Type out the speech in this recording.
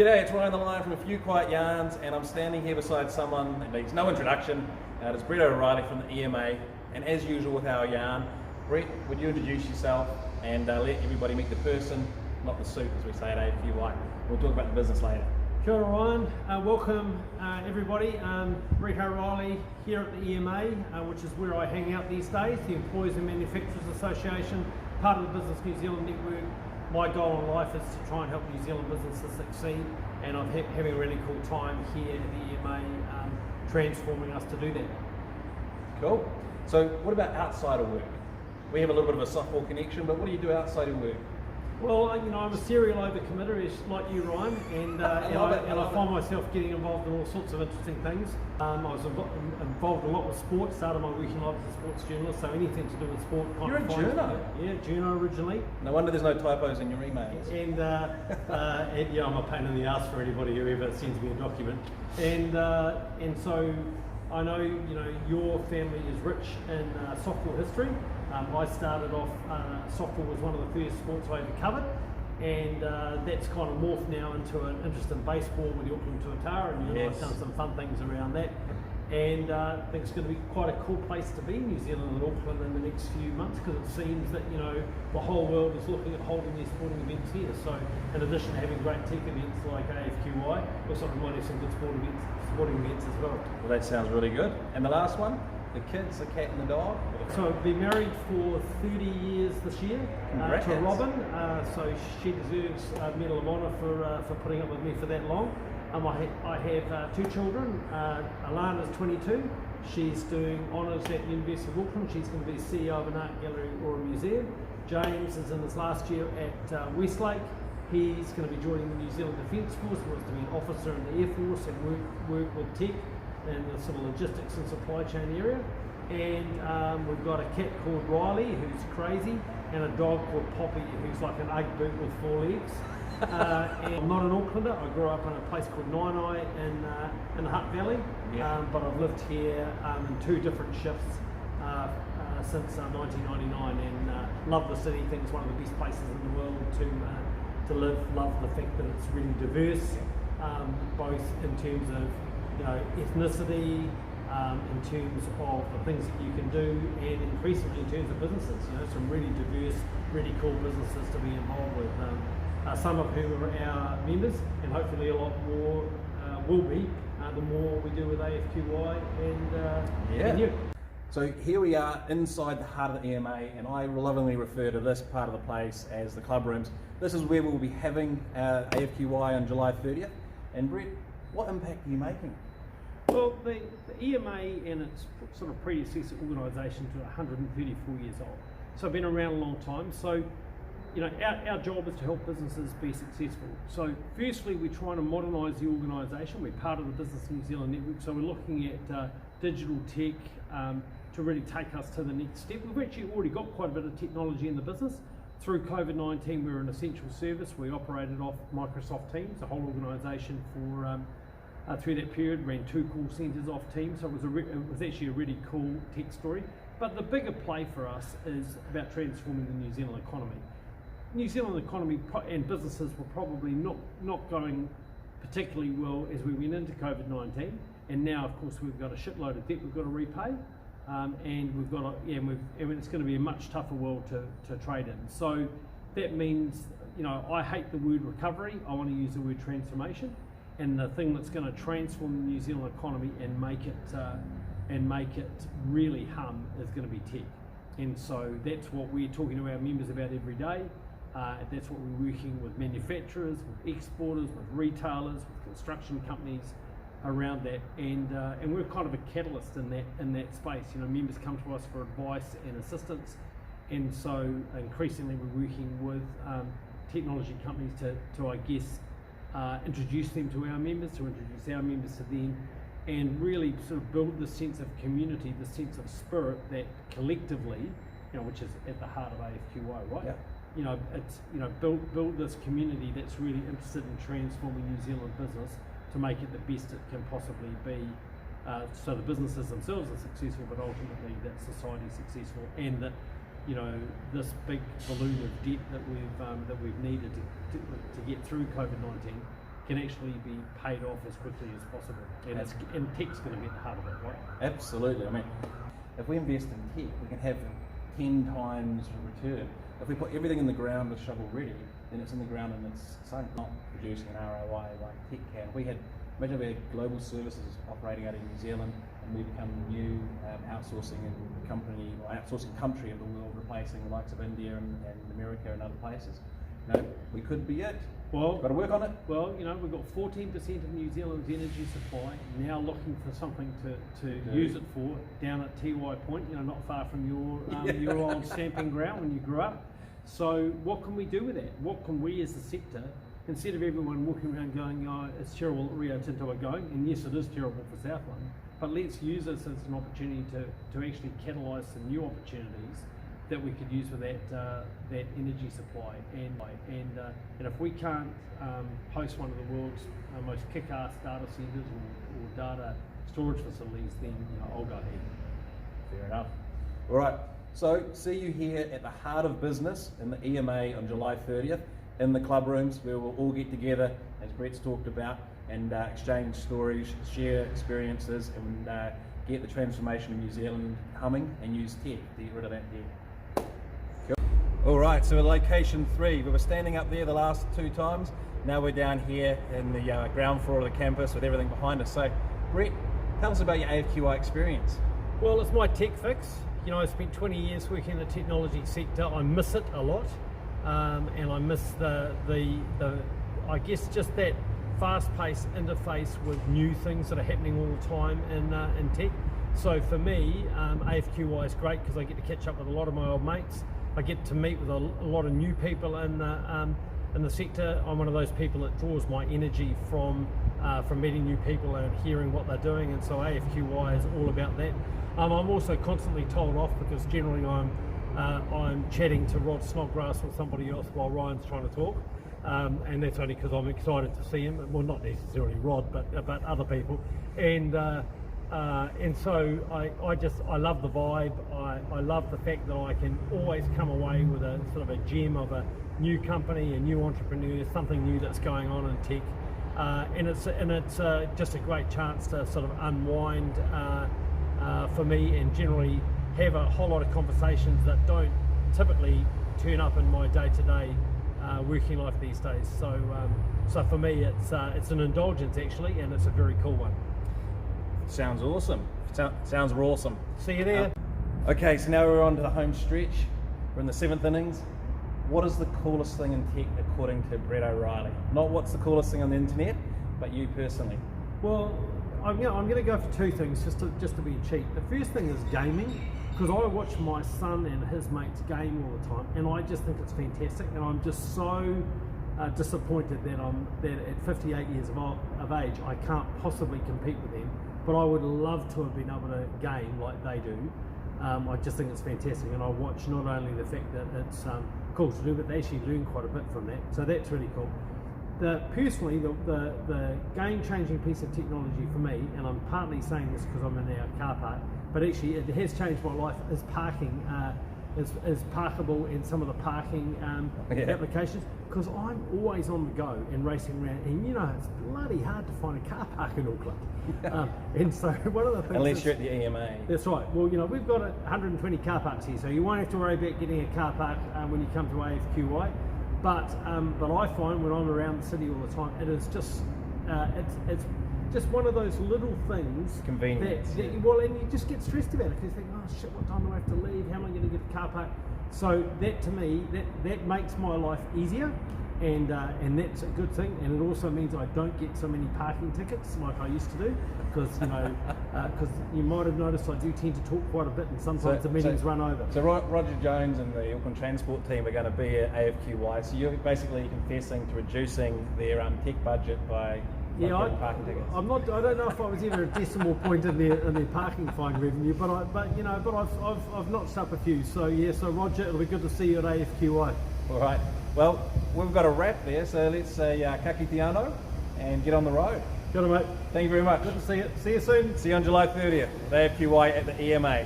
G'day, it's Ryan the Lion from A Few Quiet Yarns, and I'm standing here beside someone that needs no introduction. It's Brett O'Reilly from the EMA, and as usual with our yarn, Brett, would you introduce yourself and let everybody meet the person, not the suit as we say at AFQY. We'll talk about the business later. Kia ora, Ryan. Welcome everybody. Brett O'Reilly here at the EMA, which is where I hang out these days, the Employers and Manufacturers Association, part of the Business New Zealand Network. My goal in life is to try and help New Zealand businesses succeed, and I'm having a really cool time here at the EMA transforming us to do that. Cool. So what about outside of work? We have a little bit of a softball connection, but what do you do outside of work? Well, I'm a serial overcommitter, like you, Ryan, and I find myself getting involved in all sorts of interesting things. I was involved a lot with sport, started my working life as a sports journalist, so anything to do with sport. You're a journo? Yeah, journo originally. No wonder there's no typos in your emails. And I'm a pain in the ass for anybody who ever sends me a document. And so I know your family is rich in softball history. I started off, softball was one of the first sports I ever covered, and that's kind of morphed now into an interest in baseball with the Auckland Tuatara, and yes. I've done some fun things around that. And I think it's going to be quite a cool place to be, New Zealand and Auckland, in the next few months, because it seems that the whole world is looking at holding these sporting events here. So in addition to having great tech events like AFQY, looks like we might have some good sporting events as well. Well, that sounds really good. And the last one? The kids, the cat and the dog. So I've been married for 30 years this year to Robin. So she deserves a Medal of Honour for putting up with me for that long. I have two children. Alana's 22. She's doing honours at the University of Auckland. She's going to be CEO of an art gallery or a museum. James is in his last year at Westlake. He's going to be joining the New Zealand Defence Force. He wants to be an officer in the Air Force and work with tech and the sort of logistics and supply chain area. And we've got a cat called Riley, who's crazy, and a dog called Poppy, who's like an Ugg boot with 4 legs. And I'm not an Aucklander. I grew up in a place called Nainai in the Hutt Valley, but I've lived here in 2 different shifts since 1999, and love the city. I think it's one of the best places in the world to live. Love the fact that it's really diverse, both in terms of ethnicity, in terms of the things that you can do, and increasingly in terms of businesses. Some really diverse, really cool businesses to be involved with. Some of whom are our members, and hopefully a lot more will be the more we do with AFQY and you. So here we are inside the heart of the EMA, and I lovingly refer to this part of the place as the club rooms. This is where we'll be having AFQY on July 30th. And Brett, what impact are you making? Well, the EMA and its sort of predecessor organisation to 134 years old. So I've been around a long time. So, our job is to help businesses be successful. So firstly, we're trying to modernise the organisation. We're part of the Business New Zealand Network. So we're looking at digital tech to really take us to the next step. We've actually already got quite a bit of technology in the business. Through COVID-19, we were an essential service. We operated off Microsoft Teams, the whole organisation for through that period, ran 2 call centres off Teams, so it was actually a really cool tech story. But the bigger play for us is about transforming the New Zealand economy. New Zealand economy and businesses were probably not going particularly well as we went into COVID-19, and now of course we've got a shitload of debt we've got to repay, and we've got it's going to be a much tougher world to trade in. So that means I hate the word recovery. I want to use the word transformation. And the thing that's going to transform the New Zealand economy and make it really hum is going to be tech. And so that's what we're talking to our members about every day. That's what we're working with manufacturers, with exporters, with retailers, with construction companies around that. And we're kind of a catalyst in that space. Members come to us for advice and assistance. And so increasingly we're working with technology companies to I guess, introduce them to our members, to introduce our members to them, and really sort of build the sense of community, the sense of spirit that collectively, which is at the heart of AFQY, right? Yeah. It's build this community that's really interested in transforming New Zealand business to make it the best it can possibly be, so the businesses themselves are successful, but ultimately that society is successful, and that this big balloon of debt that we've needed to get through COVID-19 can actually be paid off as quickly as possible. And tech's going to be at the heart of it, right? Absolutely. I mean, if we invest in tech, we can have 10 times return. If we put everything in the ground with shovel ready, then it's in the ground and it's sunk, not producing an ROI like tech can. Imagine we had global services operating out of New Zealand and we become the new outsourcing country of the world, replacing the likes of India and America and other places. We could be it. Well, got to work on it. Well, we've got 14% of New Zealand's energy supply now looking for something to use it for down at TY Point, not far from your old stamping ground when you grew up. So what can we do with that? What can we as a sector, instead of everyone walking around going, it's terrible that Rio Tinto are going, and yes, it is terrible for Southland, but let's use this as an opportunity to actually catalyse some new opportunities that we could use with that energy supply, and if we can't host one of the world's most kick-ass data centres or data storage facilities, then I'll go ahead. Fair enough. All right. So see you here at the heart of business in the EMA on July 30th in the club rooms, where we'll all get together, as Brett's talked about, and exchange stories, share experiences, and get the transformation of New Zealand humming, and use tech to get rid of that debt. All right, so location 3, we were standing up there the last 2 times. Now we're down here in the ground floor of the campus with everything behind us. So, Brett, tell us about your AFQI experience. Well, it's my tech fix. I spent 20 years working in the technology sector. I miss it a lot, and I miss the I guess just that fast-paced interface with new things that are happening all the time in tech. So for me, AFQI is great because I get to catch up with a lot of my old mates. I get to meet with a lot of new people in the sector. I'm one of those people that draws my energy from meeting new people and hearing what they're doing, and so AFQI is all about that. I'm also constantly told off because generally I'm chatting to Rod Snodgrass or somebody else while Ryan's trying to talk, and that's only because I'm excited to see him. Well, not necessarily Rod, but other people, and so I love the vibe. I love the fact that I can always come away with a sort of a gem of a new company, a new entrepreneur, something new that's going on in tech, and it's just a great chance to sort of unwind for me, and generally have a whole lot of conversations that don't typically turn up in my day-to-day working life these days. So for me, it's an indulgence actually, and it's a very cool one. Sounds awesome. Sounds awesome. See you there. Okay, so now we're on to the home stretch. We're in the 7th innings. What is the coolest thing in tech according to Brett O'Reilly? Not what's the coolest thing on the internet, but you personally. Well, I'm going to go for 2 things just to be cheap. The first thing is gaming, because I watch my son and his mates game all the time, and I just think it's fantastic, and I'm just so disappointed that at 58 years of age I can't possibly compete with them, but I would love to have been able to game like they do. I just think it's fantastic, and I watch not only the fact that it's cool to do, but they actually learn quite a bit from that, so that's really cool. Personally, the game-changing piece of technology for me, and I'm partly saying this because I'm in our car park, but actually it has changed my life, is parking, is parkable in some of the parking applications, because I'm always on the go and racing around, and it's bloody hard to find a car park in Auckland. And so one of the things, unless you're at the EMA. That's right. Well, we've got 120 car parks here, so you won't have to worry about getting a car park when you come to AFQI. But I find when I'm around the city all the time, it is just it's just one of those little things. Convenience. Well, and you just get stressed about it because you think, oh shit, what time do I have to leave? How am I going to get a car park? So that to me, that makes my life easier, and that's a good thing. And it also means I don't get so many parking tickets like I used to do, because you might have noticed I do tend to talk quite a bit, and sometimes the meetings run over. So Roger Jones and the Auckland Transport team are going to be at AFQY. So you're basically confessing to reducing their tech budget by parking tickets. I don't know if I was ever a decimal point in their parking fine revenue, but I've notched up a few. So so Roger, it'll be good to see you at AFQI. All right. Well, we've got a wrap there, so let's say Kaki Te Ano and get on the road. Got it, mate. Thank you very much. Good to see you. See you soon. See you on July 30th, AFQY at the EMA.